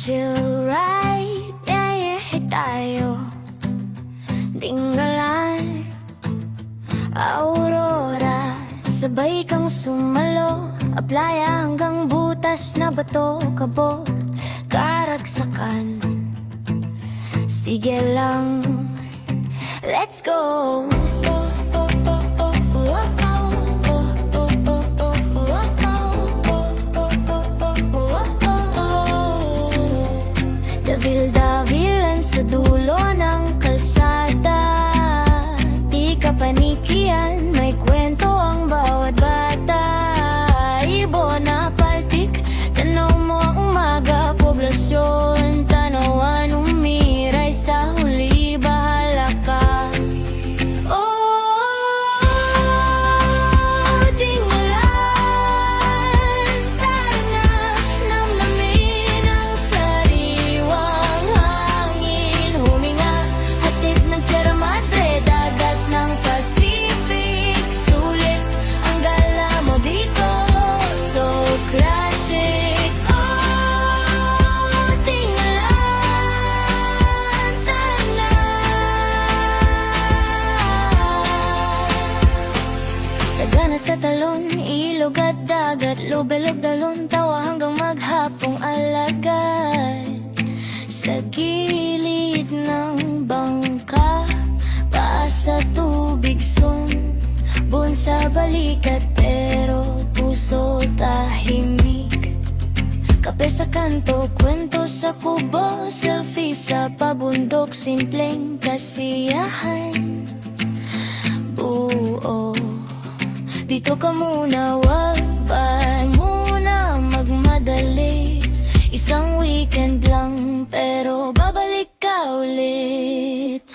chill right, yeah, tayo. Tinggalan, Aurora, sabay kang sumalo. Aplaya hanggang butas na bato, kabog, karagsakan. Sige lang, let's go. Davil-davilan sa dulo ng kalsada, di ka panikian, may kwento ang bawat bata. Ibo na paltik, tanaw mo ang umaga, poblasyon, tanawan, umiray sa huli, bahala ka. Sagana sa talon, ilog at dagat, lubelog dalon, tawa hanggang maghapong alagad. Sa gilid ng bangka, paa sa tubig, bun sa balikat, pero puso tahimik. Kape sa kanto, kwento sa kubo, selfie sa pabundok, simpleng kasiyahan. Buo, dito ka muna, wag pa muna magmadali. Isang weekend lang, pero babalik ka ulit.